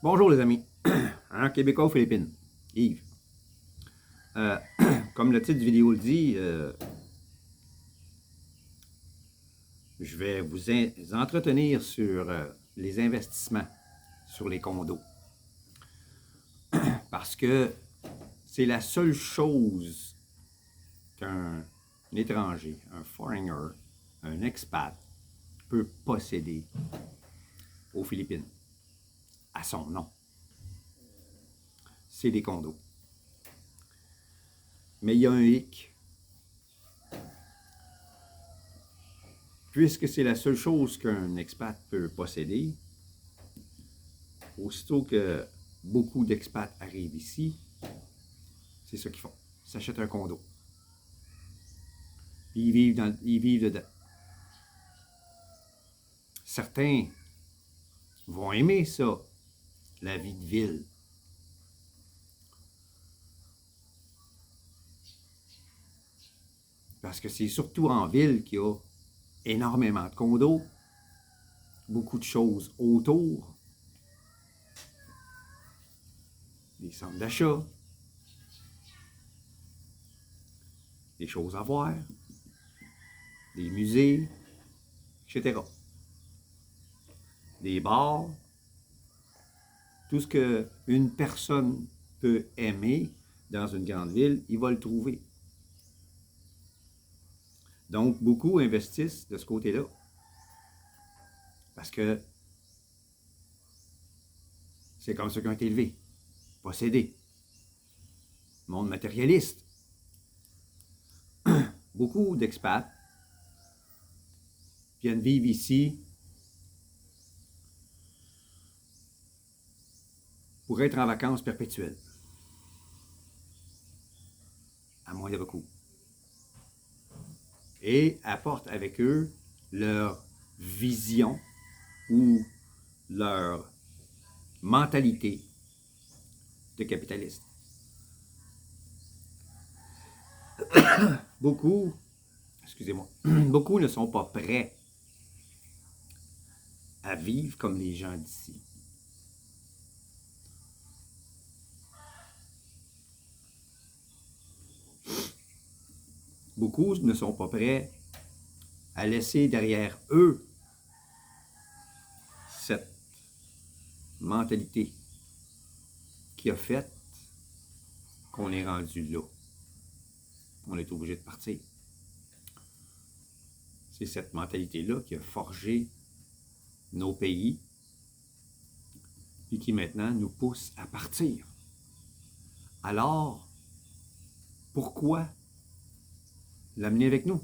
Bonjour les amis, Québécois aux Philippines, Yves. Euh, Comme le titre de vidéo le dit, je vais vous entretenir sur les investissements sur les condos. Parce que c'est la seule chose qu'un étranger, un foreigner, un expat peut posséder aux Philippines, à son nom. C'est des condos. Mais il y a un hic. Puisque c'est la seule chose qu'un expat peut posséder, aussitôt que beaucoup d'expats arrivent ici, c'est ça qu'ils font. Ils s'achètent un condo. Puis ils vivent dedans. Certains vont aimer ça, la vie de ville. Parce que c'est surtout en ville qu'il y a énormément de condos, beaucoup de choses autour, des centres d'achat, des choses à voir, des musées, etc. Des bars, tout ce qu'une personne peut aimer dans une grande ville, il va le trouver. Donc, beaucoup investissent de ce côté-là. Parce que c'est comme ceux qui ont été élevés, possédés. Monde matérialiste. Beaucoup d'expats viennent vivre ici pour être en vacances perpétuelles, à moindre coût. Et apportent avec eux leur vision ou leur mentalité de capitaliste. Beaucoup, excusez-moi, beaucoup ne sont pas prêts à vivre comme les gens d'ici. Beaucoup ne sont pas prêts à laisser derrière eux cette mentalité qui a fait qu'on est rendu là. On est obligé de partir. C'est cette mentalité-là qui a forgé nos pays et qui maintenant nous pousse à partir. Alors, pourquoi l'amener avec nous?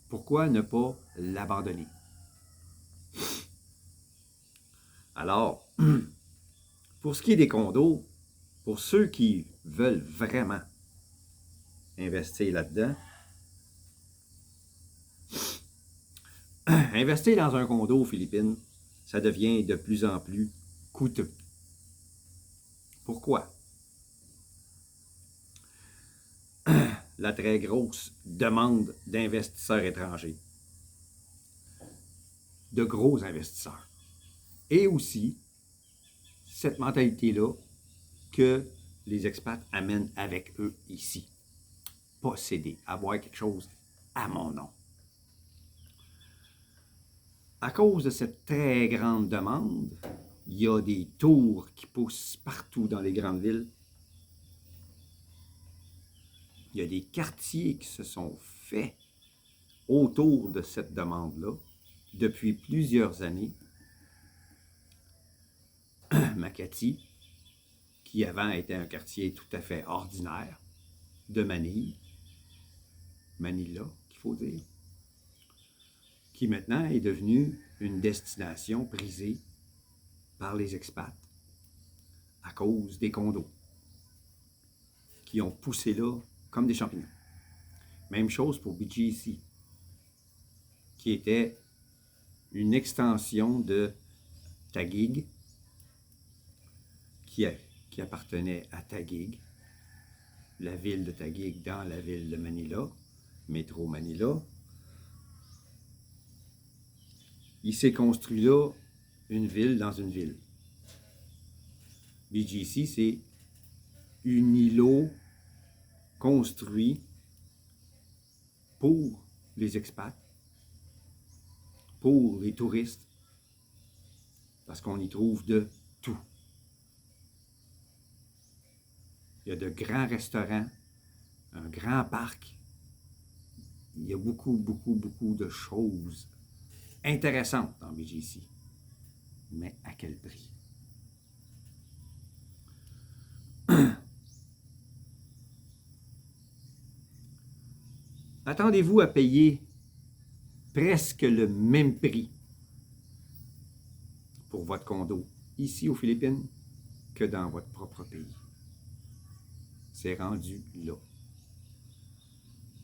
Pourquoi ne pas l'abandonner? Alors, pour ce qui est des condos, pour ceux qui veulent vraiment investir là-dedans, investir dans un condo aux Philippines, ça devient de plus en plus coûteux. Pourquoi? La très grosse demande d'investisseurs étrangers, de gros investisseurs. Et aussi, cette mentalité-là que les expats amènent avec eux ici. Posséder, avoir quelque chose à mon nom. À cause de cette très grande demande, il y a des tours qui poussent partout dans les grandes villes. Il y a des quartiers qui se sont faits autour de cette demande-là depuis plusieurs années. Makati, qui avant était un quartier tout à fait ordinaire de Manille, Manila, qu'il faut dire, qui maintenant est devenu une destination prisée par les expats à cause des condos qui ont poussé là comme des champignons. Même chose pour BGC, qui était une extension de Taguig, qui appartenait à Taguig, la ville de Taguig dans la ville de Manila, métro Manila. Il s'est construit là une ville dans une ville. BGC, c'est un îlot construit pour les expats, pour les touristes, parce qu'on y trouve de tout. Il y a de grands restaurants, un grand parc. Il y a beaucoup, beaucoup, beaucoup de choses intéressantes dans BGC. Mais à quel prix? Attendez-vous à payer presque le même prix pour votre condo ici aux Philippines que dans votre propre pays. C'est rendu là.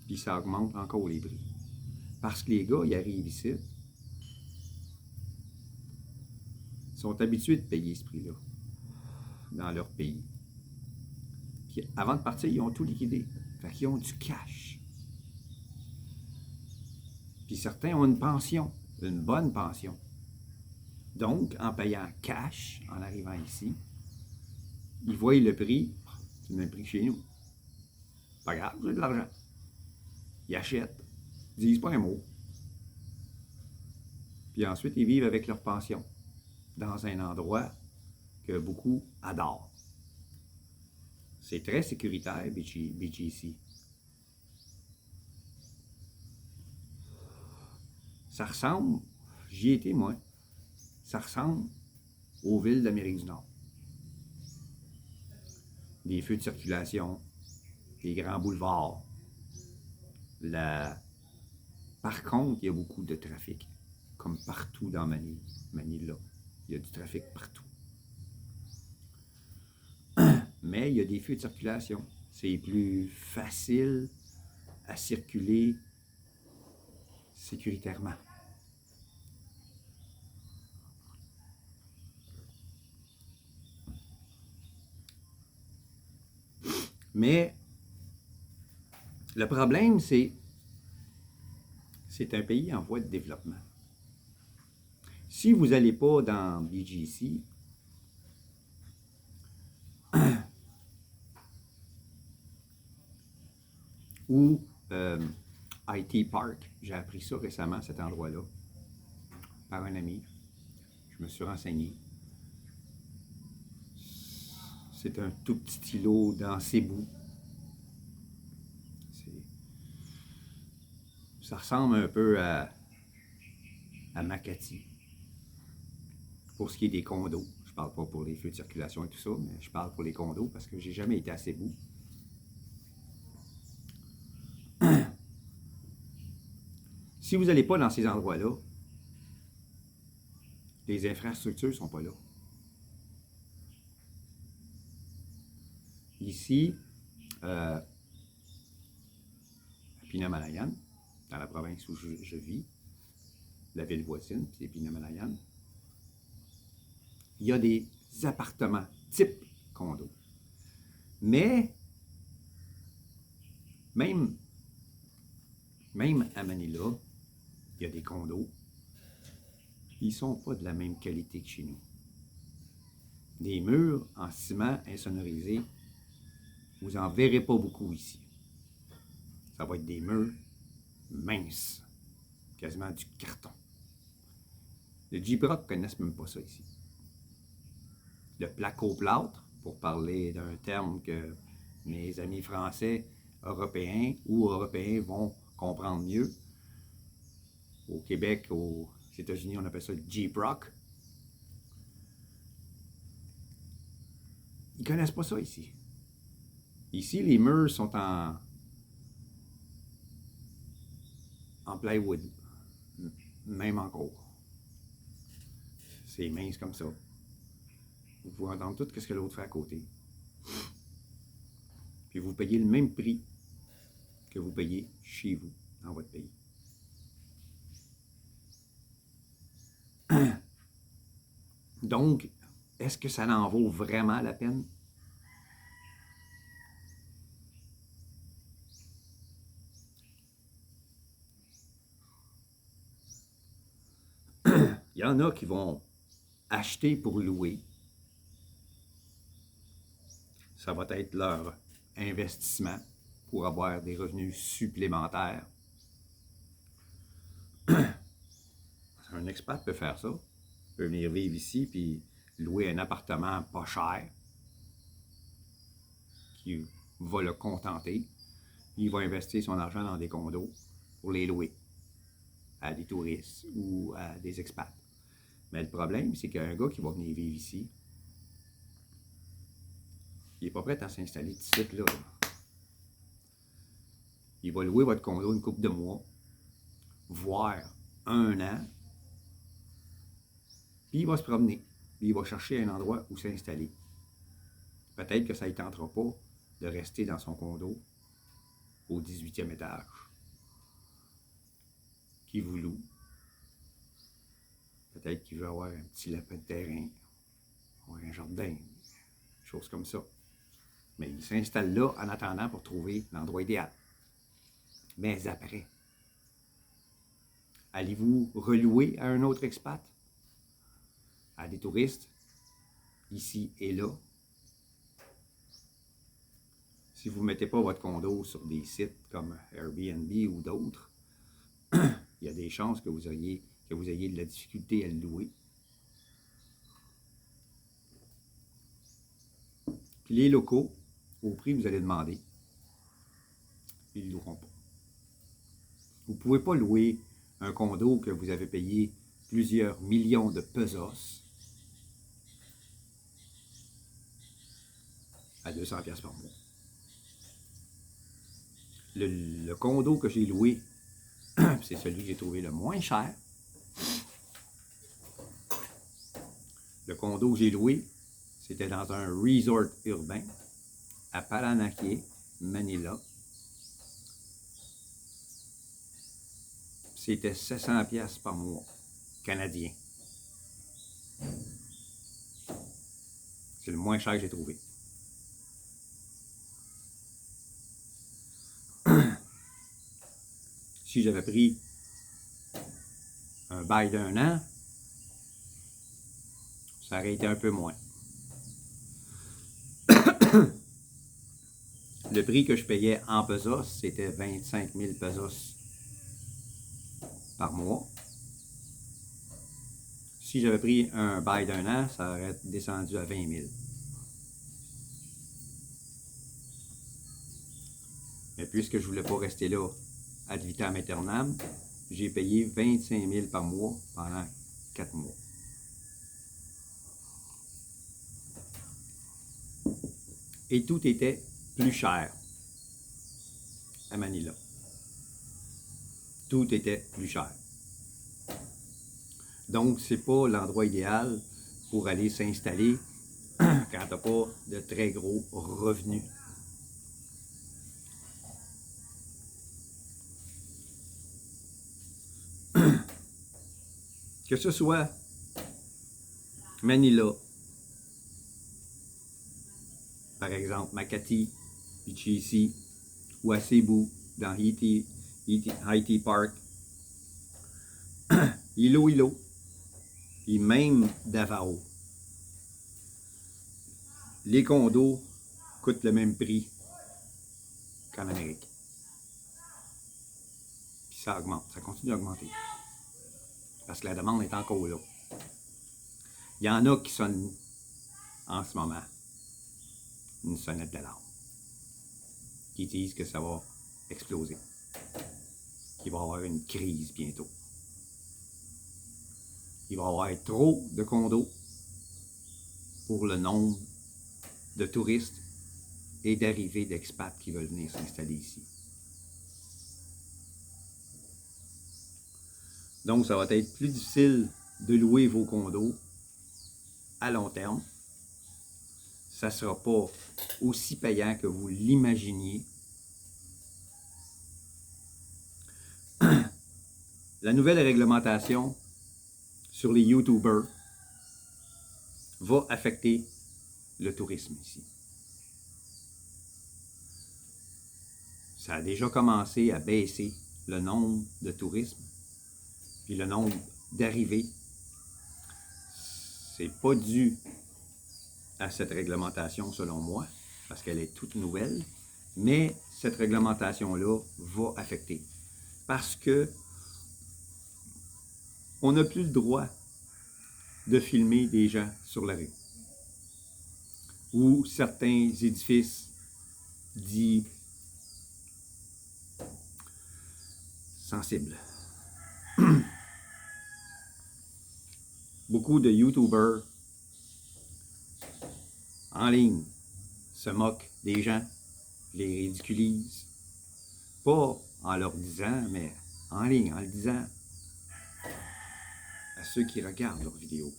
Puis ça augmente encore les prix. Parce que les gars, ils arrivent ici, ils sont habitués de payer ce prix-là dans leur pays. Puis avant de partir, ils ont tout liquidé. Fait qu'ils ont du cash. Puis certains ont une pension, une bonne pension. Donc, en payant cash, en arrivant ici, ils voient le prix, c'est le même prix que chez nous. Pas grave, j'ai de l'argent. Ils achètent, ils disent pas un mot. Puis ensuite, ils vivent avec leur pension dans un endroit que beaucoup adorent. C'est très sécuritaire, BGC. Ça ressemble, j'y étais moi, ça ressemble aux villes d'Amérique du Nord. Des feux de circulation, des grands boulevards. Par contre, il y a beaucoup de trafic, comme partout dans Manila. Il y a du trafic partout. Mais il y a des feux de circulation. C'est plus facile à circuler sécuritairement. Mais le problème, c'est un pays en voie de développement. Si vous n'allez pas dans BGC, ou IT Park, j'ai appris ça récemment, cet endroit-là, par un ami. Je me suis renseigné. C'est un tout petit îlot dans Cebu. Ça ressemble un peu à Makati. Pour ce qui est des condos. Je parle pas pour les feux de circulation et tout ça, mais je parle pour les condos parce que j'ai jamais été à Cebu. Si vous n'allez pas dans ces endroits-là, les infrastructures ne sont pas là. Ici, à Pinamalayan, dans la province où je vis, la ville voisine, c'est Pinamalayan, il y a des appartements type condo. Mais, même à Manila, il y a des condos. Ils ne sont pas de la même qualité que chez nous. Des murs en ciment insonorisés, vous n'en verrez pas beaucoup ici. Ça va être des murs minces, quasiment du carton. Les J-Brock ne connaissent même pas ça ici. Le placo-plâtre, pour parler d'un terme que mes amis français, européens ou européens vont comprendre mieux. Au Québec, aux États-Unis, on appelle ça J-Brock. Ils ne connaissent pas ça ici. Ici, les murs sont en plywood, même encore. C'est mince comme ça. Vous pouvez entendre tout ce que l'autre fait à côté. Puis vous payez le même prix que vous payez chez vous, dans votre pays. Donc, est-ce que ça en vaut vraiment la peine? Il y en a qui vont acheter pour louer. ça va être leur investissement pour avoir des revenus supplémentaires. Un expat peut faire ça. Il peut venir vivre ici puis louer un appartement pas cher qui va le contenter. Il va investir son argent dans des condos pour les louer à des touristes ou à des expats. Mais le problème, c'est qu'un gars qui va venir vivre ici, il n'est pas prêt à s'installer tout de suite là. Il va louer votre condo une couple de mois, voire 1 an, puis il va se promener. Puis il va chercher un endroit où s'installer. Peut-être que ça ne tentera pas de rester dans son condo au 18e étage qui vous loue. Peut-être qu'il veut avoir un petit lapin de terrain, ou un jardin, des choses comme ça. Mais il s'installe là en attendant pour trouver l'endroit idéal. Mais après, allez-vous relouer à un autre expat? À des touristes, ici et là? Si vous ne mettez pas votre condo sur des sites comme Airbnb ou d'autres, il y a des chances que vous ayez de la difficulté à le louer. Puis les locaux, au prix que vous allez demander, ils ne loueront pas. Vous ne pouvez pas louer un condo que vous avez payé plusieurs millions de pesos à 200$ par mois. Le condo que j'ai loué, c'est celui que j'ai trouvé le moins cher. Le condo que j'ai loué, c'était dans un resort urbain à Paranaque, Manila. C'était 700$ par mois, canadien. C'est le moins cher que j'ai trouvé. Si j'avais pris un bail d'1 an, ça aurait été un peu moins. Le prix que je payais en pesos, c'était 25 000 pesos par mois. Si j'avais pris un bail d'1 an, ça aurait descendu à 20 000. Mais puisque je ne voulais pas rester là ad vitam aeternam, j'ai payé 25 000 par mois pendant 4 mois. Et tout était plus cher à Manila. Tout était plus cher. Donc, ce n'est pas l'endroit idéal pour aller s'installer quand tu n'as pas de très gros revenus. Que ce soit Manila, par exemple, Makati, Pichisi, ou à Cebu, dans Haiti Park, Iloilo, et même Davao. Les condos coûtent le même prix qu'en Amérique. Puis ça augmente, ça continue d'augmenter. Parce que la demande est encore là. Il y en a qui sonnent en ce moment une sonnette d'alarme, qui disent que ça va exploser, qu'il va y avoir une crise bientôt. Il va y avoir trop de condos pour le nombre de touristes et d'arrivées d'expats qui veulent venir s'installer ici. Donc, ça va être plus difficile de louer vos condos à long terme. Ça ne sera pas aussi payant que vous l'imaginiez. La nouvelle réglementation sur les YouTubers va affecter le tourisme ici. Ça a déjà commencé à baisser le nombre de tourisme, puis le nombre d'arrivées. C'est pas dû à cette réglementation selon moi, parce qu'elle est toute nouvelle, mais cette réglementation-là va affecter. Parce que on n'a plus le droit de filmer des gens sur la rue ou certains édifices dits sensibles. Beaucoup de YouTubers en ligne se moquent des gens, les ridiculisent, pas en leur disant, mais en ligne, en le disant à ceux qui regardent leurs vidéos,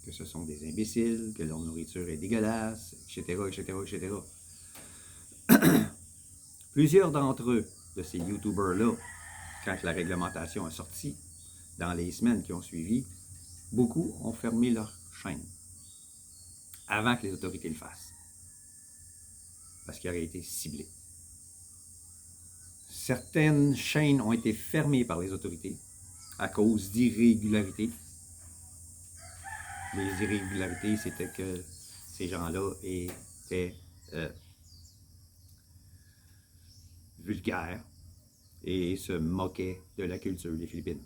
que ce sont des imbéciles, que leur nourriture est dégueulasse, etc., etc., etc. Plusieurs d'entre eux, de ces YouTubers-là, quand la réglementation est sortie, dans les semaines qui ont suivi, beaucoup ont fermé leur chaîne avant que les autorités le fassent, parce qu'ils auraient été ciblés. Certaines chaînes ont été fermées par les autorités à cause d'irrégularités. Les irrégularités, c'était que ces gens-là étaient vulgaires et se moquaient de la culture des Philippines.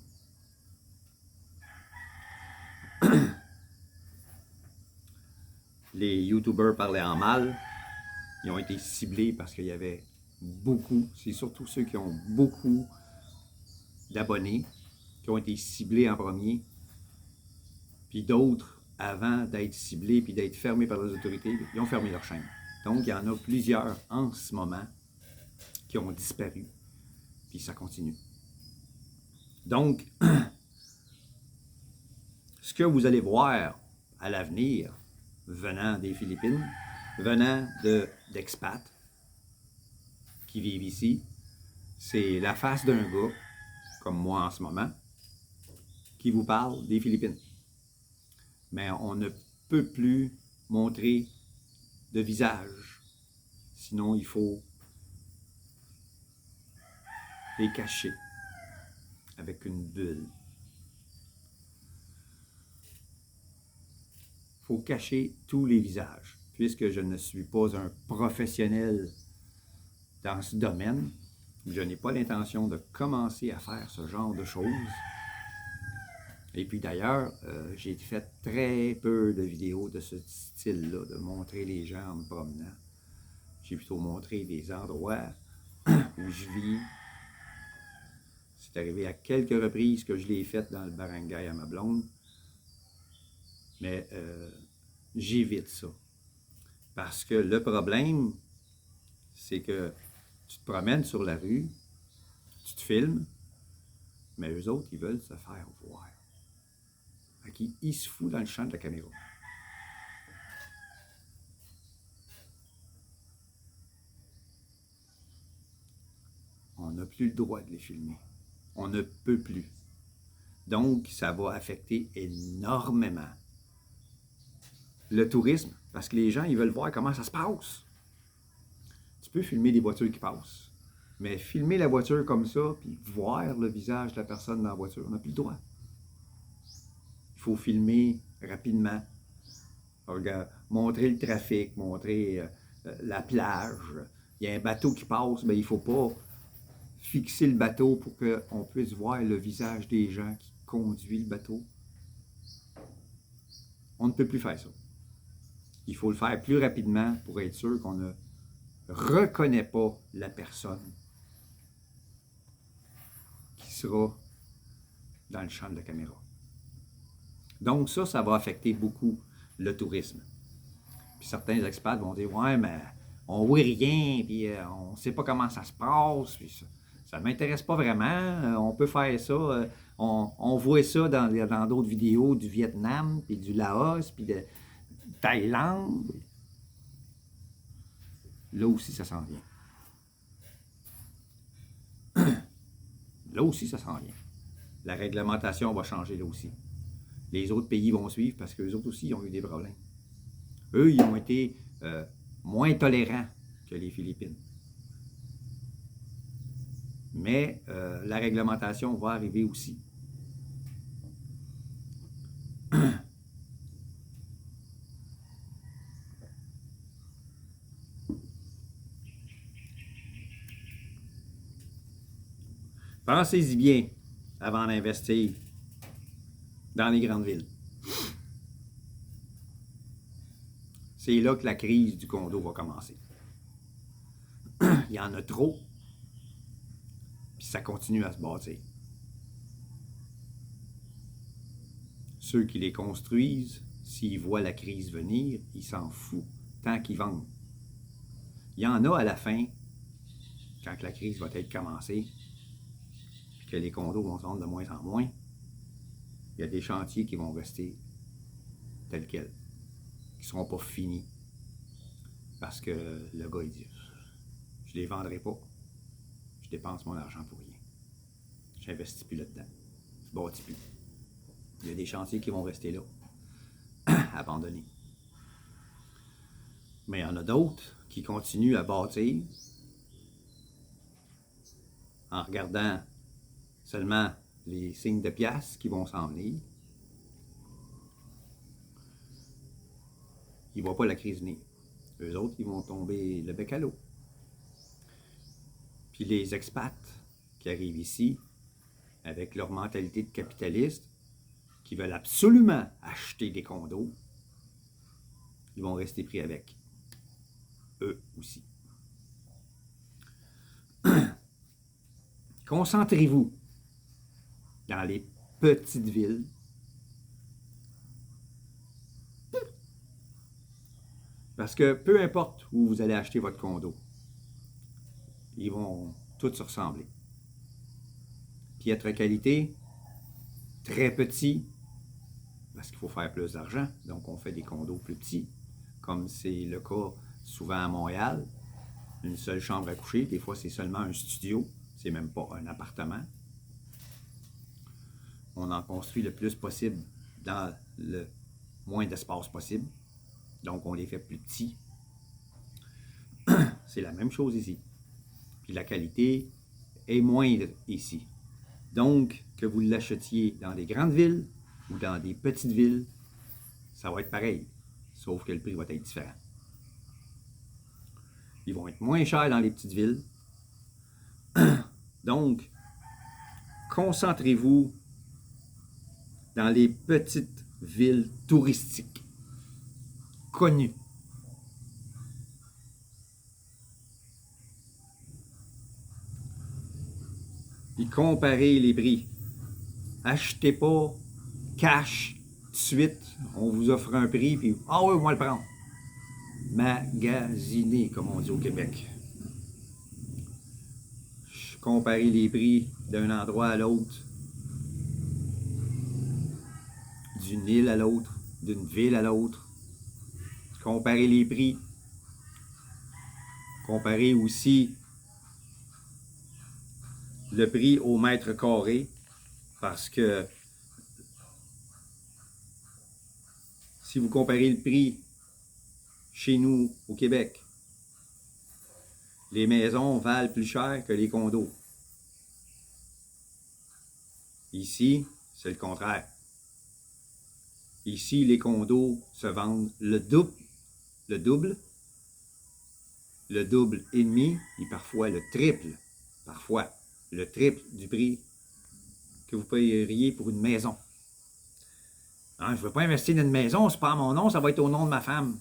Les YouTubers parlaient en mal. Ils ont été ciblés parce qu'il y avait beaucoup, c'est surtout ceux qui ont beaucoup d'abonnés, qui ont été ciblés en premier, puis d'autres, avant d'être ciblés puis d'être fermés par les autorités, ils ont fermé leur chaîne. Donc, il y en a plusieurs en ce moment qui ont disparu, puis ça continue. Donc, ce que vous allez voir à l'avenir, venant des Philippines, venant d'expats qui vivent ici, c'est la face d'un gars, comme moi en ce moment, qui vous parle des Philippines. Mais on ne peut plus montrer de visage, sinon il faut les cacher avec une bulle. Il faut cacher tous les visages. Puisque je ne suis pas un professionnel dans ce domaine, je n'ai pas l'intention de commencer à faire ce genre de choses. Et puis d'ailleurs, j'ai fait très peu de vidéos de ce style-là, de montrer les gens en me promenant. J'ai plutôt montré des endroits où je vis. C'est arrivé à quelques reprises que je l'ai fait dans le barangay à ma blonde. Mais j'évite ça. Parce que le problème, c'est que tu te promènes sur la rue, tu te filmes, mais eux autres, ils veulent se faire voir. Ils se foutent dans le champ de la caméra. On n'a plus le droit de les filmer. On ne peut plus. Donc, ça va affecter énormément le tourisme, parce que les gens, ils veulent voir comment ça se passe. Tu peux filmer des voitures qui passent, mais filmer la voiture comme ça, puis voir le visage de la personne dans la voiture, on n'a plus le droit. Il faut filmer rapidement, montrer le trafic, montrer la plage. Il y a un bateau qui passe, mais il ne faut pas fixer le bateau pour qu'on puisse voir le visage des gens qui conduisent le bateau. On ne peut plus faire ça. Il faut le faire plus rapidement pour être sûr qu'on ne reconnaît pas la personne qui sera dans le champ de la caméra. Donc ça va affecter beaucoup le tourisme. Puis certains expats vont dire « Ouais, mais on voit rien, puis on ne sait pas comment ça se passe, puis ça ne m'intéresse pas vraiment, on peut faire ça, on voit ça dans d'autres vidéos du Vietnam, puis du Laos, puis de Thaïlande. » Là aussi, ça s'en vient. Là aussi, ça s'en vient. La réglementation va changer là aussi. Les autres pays vont suivre parce qu'eux autres aussi ont eu des problèmes. Eux, ils ont été moins tolérants que les Philippines. Mais la réglementation va arriver aussi. Pensez-y bien avant d'investir dans les grandes villes. C'est là que la crise du condo va commencer. Il y en a trop, puis ça continue à se bâtir. Ceux qui les construisent, s'ils voient la crise venir, ils s'en foutent, tant qu'ils vendent. Il y en a à la fin, quand la crise va être commencée, puis que les condos vont se vendre de moins en moins, il y a des chantiers qui vont rester tels quels, qui ne seront pas finis. Parce que le gars, il dit, je ne les vendrai pas, je dépense mon argent pour rien. Je n'investis plus là-dedans. Je ne bâtis plus. Il y a des chantiers qui vont rester là, abandonnés. Mais il y en a d'autres qui continuent à bâtir en regardant seulement les signes de pièces qui vont s'en venir. Ils ne voient pas la crise venir. Eux autres, ils vont tomber le bec à l'eau. Puis les expats qui arrivent ici, avec leur mentalité de capitaliste, qui veulent absolument acheter des condos, ils vont rester pris avec. Eux aussi. Concentrez-vous dans les petites villes. Parce que peu importe où vous allez acheter votre condo, ils vont tous se ressembler. Piètre qualité, très petit, parce qu'il faut faire plus d'argent, donc on fait des condos plus petits, comme c'est le cas souvent à Montréal. Une seule chambre à coucher, des fois c'est seulement un studio, c'est même pas un appartement. On en construit le plus possible dans le moins d'espace possible, donc on les fait plus petits. C'est la même chose ici. Puis la qualité est moindre ici. Donc, que vous l'achetiez dans des grandes villes ou dans des petites villes, ça va être pareil, sauf que le prix va être différent. Ils vont être moins chers dans les petites villes. Donc, concentrez-vous dans les petites villes touristiques, connues. Puis comparez les prix. Achetez pas cash tout de suite. On vous offre un prix, puis « Ah oui, on va le prendre ». Magasiner, comme on dit au Québec. Comparer les prix d'un endroit à l'autre, d'une île à l'autre, d'une ville à l'autre. Comparer les prix. Comparer aussi le prix au mètre carré, parce que si vous comparez le prix chez nous au Québec, les maisons valent plus cher que les condos. Ici, c'est le contraire. Ici, les condos se vendent le double et demi, et parfois le triple du prix que vous payeriez pour une maison. Hein, je ne veux pas investir dans une maison, c'est pas à mon nom, ça va être au nom de ma femme.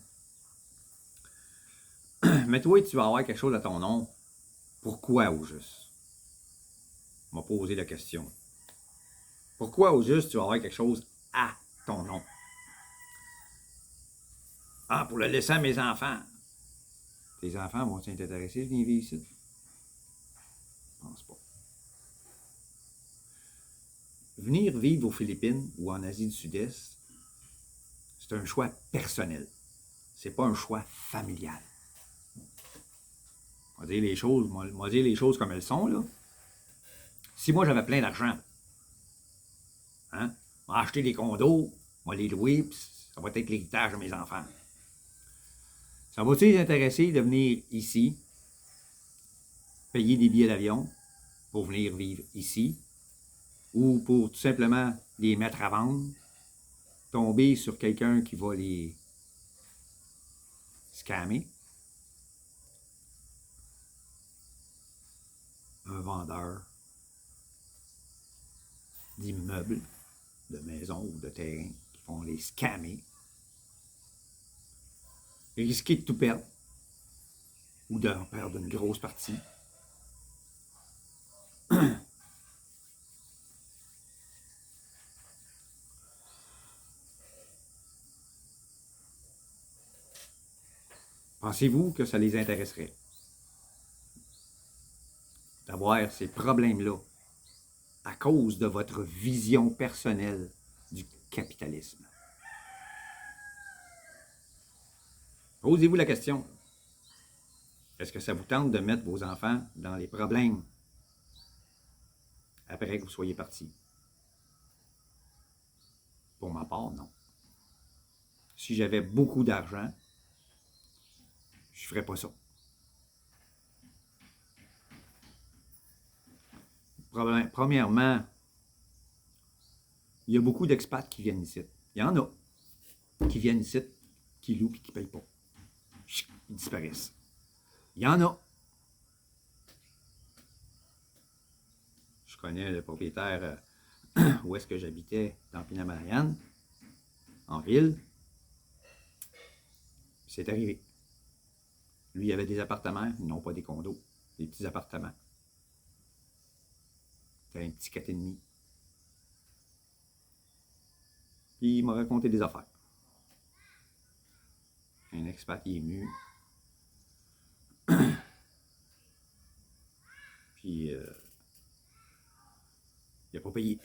Mais toi, tu vas avoir quelque chose à ton nom. Pourquoi au juste? On m'a posé la question. Pourquoi au juste tu vas avoir quelque chose à ton nom? Ah, pour le laisser à mes enfants. Tes enfants vont t'intéresser, venir vivre ici? Je pense pas. Venir vivre aux Philippines ou en Asie du Sud-Est, c'est un choix personnel. C'est pas un choix familial. On va dire les choses comme elles sont, là. Si moi j'avais plein d'argent, hein, on va acheter des condos, on va les louer, puis ça va être l'héritage de mes enfants. Ça va-tu les intéresser de venir ici, payer des billets d'avion pour venir vivre ici, ou pour tout simplement les mettre à vendre, tomber sur quelqu'un qui va les scammer, un vendeur, d'immeubles, de maisons ou de terrains qui vont les scammer, et risquer de tout perdre ou d'en perdre une grosse partie. Pensez-vous que ça les intéresserait d'avoir ces problèmes-là à cause de votre vision personnelle du capitalisme? Posez-vous la question. Est-ce que ça vous tente de mettre vos enfants dans les problèmes après que vous soyez partis? Pour ma part, non. Si j'avais beaucoup d'argent, je ne ferais pas ça. Premièrement, il y a beaucoup d'expats qui viennent ici. Il y en a qui viennent ici, qui louent et qui ne payent pas. Ils disparaissent. Il y en a. Je connais le propriétaire où est-ce que j'habitais, dans Pinamariane, en ville. C'est arrivé. Lui, il avait des appartements, non pas des condos, des petits appartements. C'était un petit 4,5. Puis il m'a raconté des affaires. Un expat, il est venu. Puis, il n'a pas payé.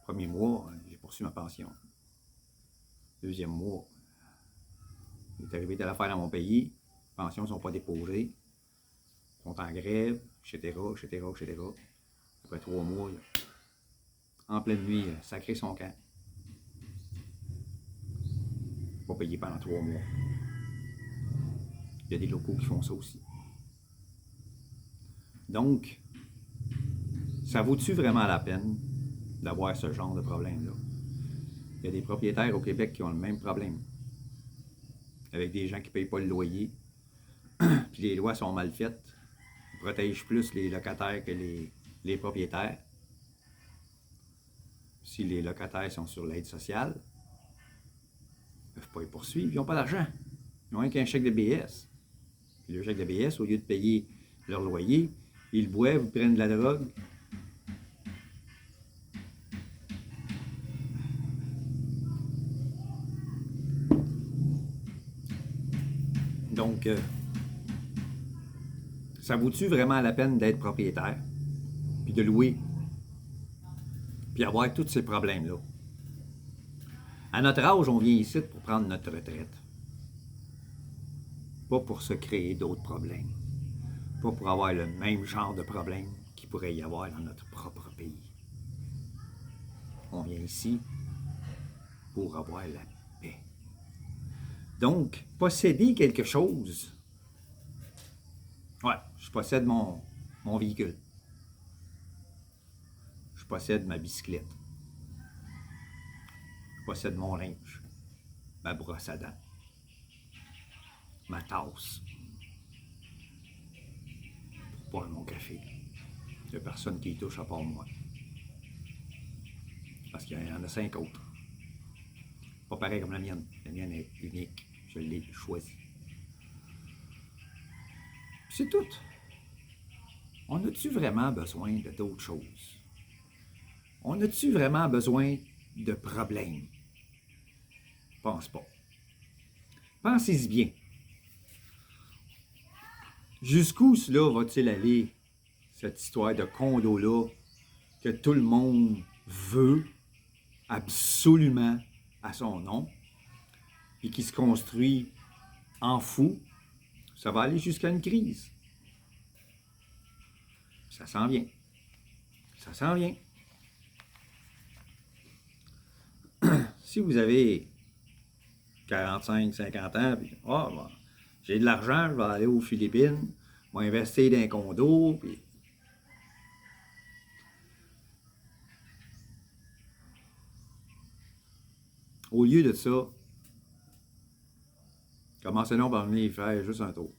Premier mois, j'ai poursuivi ma pension. Deuxième mois, il est arrivé telle affaire dans mon pays. Les pensions ne sont pas déposées. Ils sont en grève, etc. Après 3 mois, en pleine nuit, sacré son camp. Pas payé pendant 3 mois. Il y a des locaux qui font ça aussi. Donc, ça vaut-tu vraiment la peine d'avoir ce genre de problème-là? Il y a des propriétaires au Québec qui ont le même problème. Avec des gens qui ne payent pas le loyer. Puis les lois sont mal faites. Ils protègent plus les locataires que les propriétaires. Si les locataires sont sur l'aide sociale, ils ne peuvent pas les poursuivre. Ils n'ont pas d'argent. Ils n'ont rien qu'un chèque de BS. Puis le chèque de BS, au lieu de payer leur loyer, ils boivent, ils prennent de la drogue. Donc, ça vaut-tu vraiment la peine d'être propriétaire, puis de louer, puis avoir tous ces problèmes-là? À notre âge, on vient ici pour prendre notre retraite. Pas pour se créer d'autres problèmes. Pas pour avoir le même genre de problème qu'il pourrait y avoir dans notre propre pays. On vient ici pour avoir la paix. Donc, posséder quelque chose. Ouais, je possède mon véhicule. Je possède ma bicyclette. Je possède mon linge, ma brosse à dents, ma tasse pour boire mon café. Il n'y a personne qui y touche à part moi. Parce qu'il y en a 5 autres. Pas pareil comme la mienne. La mienne est unique. Je l'ai choisie. C'est tout. On a-tu vraiment besoin de d'autres choses? On a-tu vraiment besoin de problèmes? Je pense pas. Pensez-y bien. Jusqu'où cela va-t-il aller, cette histoire de condo-là, que tout le monde veut absolument à son nom, et qui se construit en fou? Ça va aller jusqu'à une crise. Ça s'en vient. Ça s'en vient. Si vous avez 45, 50 ans, puis bon, j'ai de l'argent, je vais aller aux Philippines, je vais investir dans un condo, puis au lieu de ça, commencez-nous par venir faire juste un tour,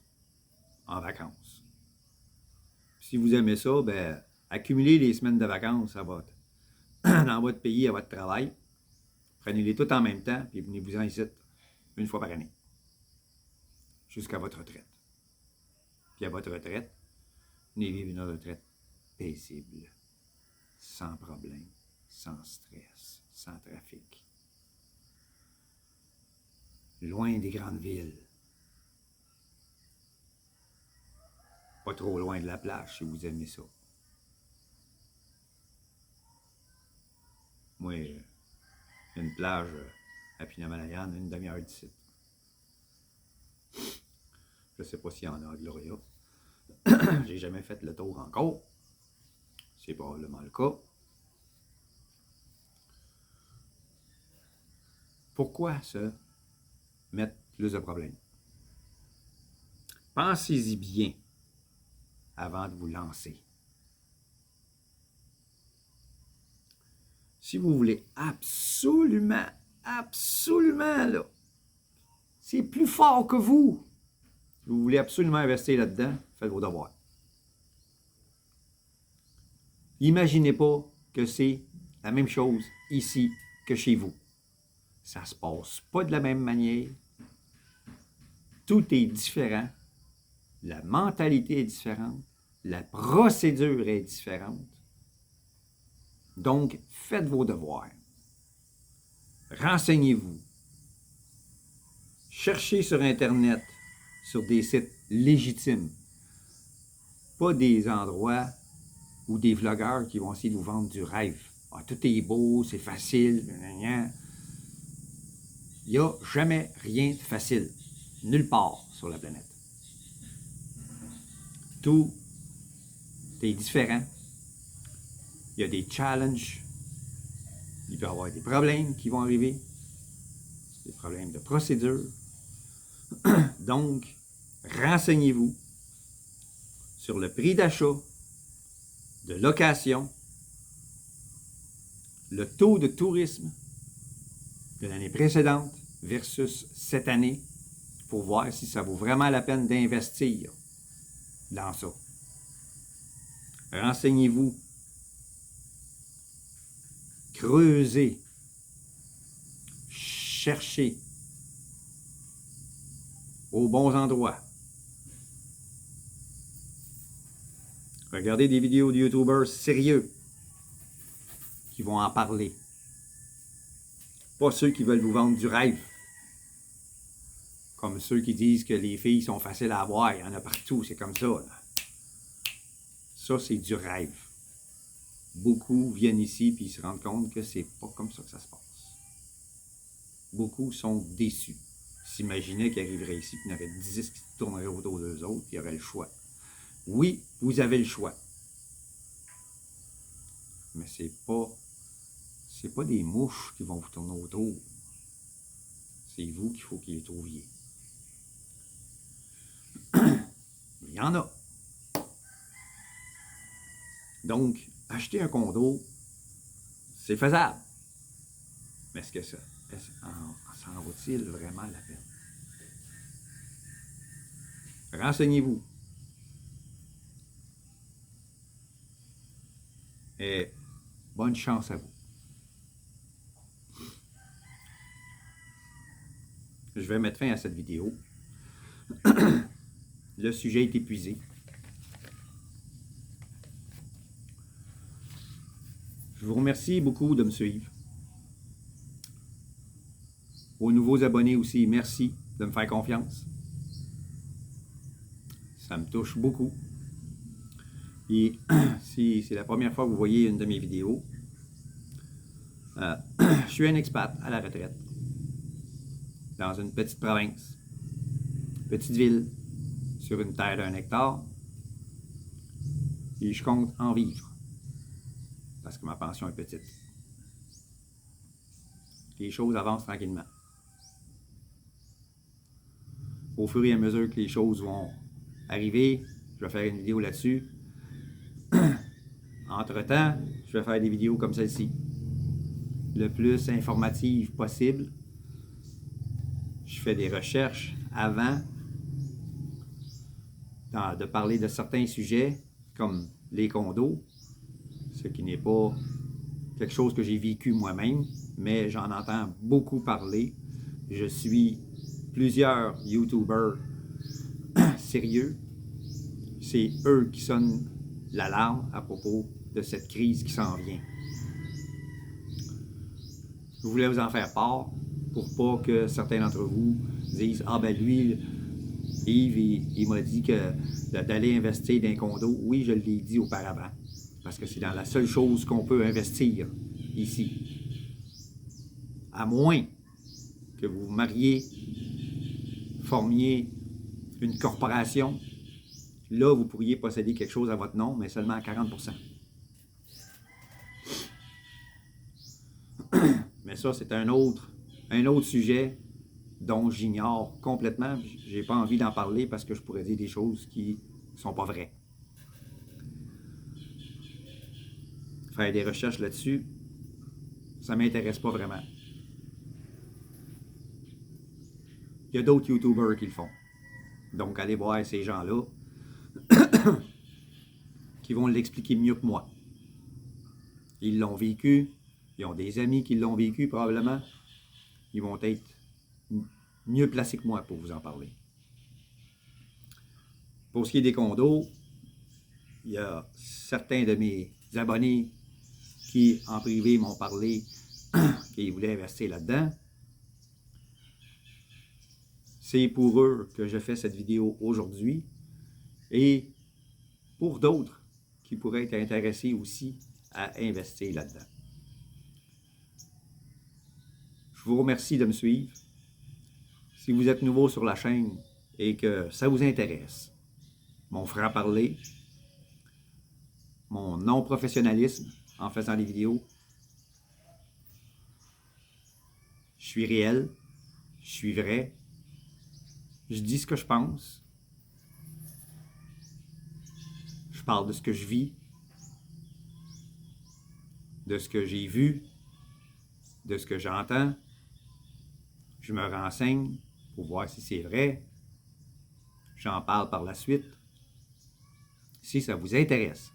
en vacances. Si vous aimez ça, ben, accumulez les semaines de vacances à votre dans votre pays, à votre travail. Prenez-les tous en même temps, puis venez-vous-en ici une fois par année, jusqu'à votre retraite. Puis à votre retraite, venez vivre une retraite paisible, sans problème, sans stress, sans trafic. Loin des grandes villes. Pas trop loin de la plage, si vous aimez ça. Moi, il y a une plage à Pinamalayan, une demi-heure d'ici. Je ne sais pas s'il y en a à Gloria. J'ai jamais fait le tour encore. C'est probablement le cas. Pourquoi se mettre plus de problèmes? Pensez-y bien avant de vous lancer. Si vous voulez absolument, là, c'est plus fort que vous. Vous voulez absolument investir là-dedans, faites vos devoirs. Imaginez pas que c'est la même chose ici que chez vous. Ça se passe pas de la même manière. Tout est différent. La mentalité est différente. La procédure est différente. Donc, faites vos devoirs. Renseignez-vous. Cherchez sur Internet, sur des sites légitimes. Pas des endroits ou des vlogueurs qui vont essayer de vous vendre du rêve. Ah, tout est beau, c'est facile. Il n'y a jamais rien de facile. Nulle part sur la planète. Tout est différent. Il y a des challenges. Il peut y avoir des problèmes qui vont arriver. Des problèmes de procédure. Donc, renseignez-vous sur le prix d'achat, de location, le taux de tourisme de l'année précédente versus cette année pour voir si ça vaut vraiment la peine d'investir dans ça. Renseignez-vous. Creusez. Cherchez aux bons endroits. Regardez des vidéos de YouTubers sérieux qui vont en parler. Pas ceux qui veulent vous vendre du rêve. Comme ceux qui disent que les filles sont faciles à avoir. Il y en a partout, c'est comme ça. Là. Ça, c'est du rêve. Beaucoup viennent ici et ils se rendent compte que c'est pas comme ça que ça se passe. Beaucoup sont déçus. Ils s'imaginaient qu'ils arriveraient ici et qu'il y en aurait 10 qui tourneraient autour d'eux autres et il y aurait le choix. Oui, vous avez le choix. Mais c'est pas des mouches qui vont vous tourner autour. C'est vous qu'il faut qu'ils les trouviez. Il y en a. Donc, acheter un condo, c'est faisable. Mais est-ce que ça en vaut-il vraiment la peine? Renseignez-vous. Et bonne chance à vous. Je vais mettre fin à cette vidéo. Le sujet est épuisé. Je vous remercie beaucoup de me suivre. Aux nouveaux abonnés aussi, merci de me faire confiance. Ça me touche beaucoup. Et si c'est la première fois que vous voyez une de mes vidéos, je suis un expat à la retraite dans une petite province, petite ville, sur une terre d'1 hectare. Et je compte en vivre parce que ma pension est petite. Les choses avancent tranquillement. Au fur et à mesure que les choses vont arriver, je vais faire une vidéo là-dessus. Entre-temps, je vais faire des vidéos comme celle-ci, le plus informative possible. Je fais des recherches avant de parler de certains sujets, comme les condos, ce qui n'est pas quelque chose que j'ai vécu moi-même, mais j'en entends beaucoup parler. Je suis plusieurs YouTubers sérieux. C'est eux qui sonnent l'alarme à propos de cette crise qui s'en vient. Je voulais vous en faire part pour pas que certains d'entre vous disent « Ah ben lui, Yves, il m'a dit que d'aller investir dans un condo. » Oui, je l'ai dit auparavant, parce que c'est dans la seule chose qu'on peut investir ici. À moins que vous vous mariez, formiez une corporation, là, vous pourriez posséder quelque chose à votre nom, mais seulement à 40%. Mais ça, c'est un autre sujet dont j'ignore complètement. Je n'ai pas envie d'en parler parce que je pourrais dire des choses qui ne sont pas vraies. Faire des recherches là-dessus, ça ne m'intéresse pas vraiment. Il y a d'autres YouTubers qui le font. Donc, allez voir ces gens-là qui vont l'expliquer mieux que moi. Ils l'ont vécu, ils ont des amis qui l'ont vécu probablement. Ils vont être mieux placés que moi pour vous en parler. Pour ce qui est des condos, il y a certains de mes abonnés qui, en privé, m'ont parlé qu'ils voulaient investir là-dedans. C'est pour eux que je fais cette vidéo aujourd'hui. Et pour d'autres qui pourraient être intéressés aussi à investir là-dedans. Je vous remercie de me suivre. Si vous êtes nouveau sur la chaîne et que ça vous intéresse, mon franc-parler, mon non-professionnalisme en faisant des vidéos, je suis réel, je suis vrai, je dis ce que je pense, je parle de ce que je vis, de ce que j'ai vu, de ce que j'entends, je me renseigne pour voir si c'est vrai, j'en parle par la suite. Si ça vous intéresse,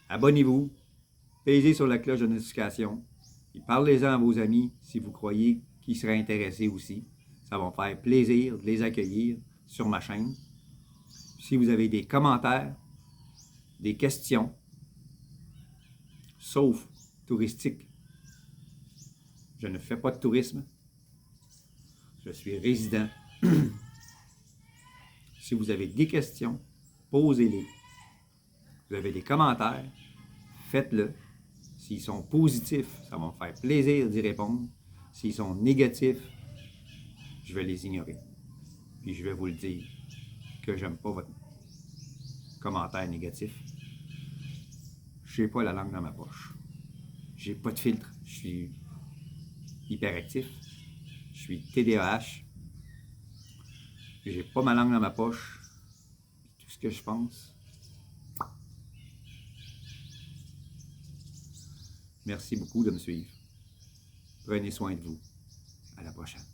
abonnez-vous, pèsez sur la cloche de notification et parlez-en à vos amis si vous croyez qu'ils seraient intéressés aussi. Ça va me faire plaisir de les accueillir sur ma chaîne. Si vous avez des commentaires, des questions, sauf touristiques, je ne fais pas de tourisme, je suis résident. Si vous avez des questions, posez-les. Vous avez des commentaires, faites-le. S'ils sont positifs, ça va me faire plaisir d'y répondre. S'ils sont négatifs, je vais les ignorer. Puis je vais vous le dire que j'aime pas votre commentaire négatif. Je n'ai pas la langue dans ma poche. J'ai pas de filtre. Je suis hyperactif. Je suis TDAH. J'ai pas ma langue dans ma poche. Tout ce que je pense. Merci beaucoup de me suivre. Prenez soin de vous. À la prochaine.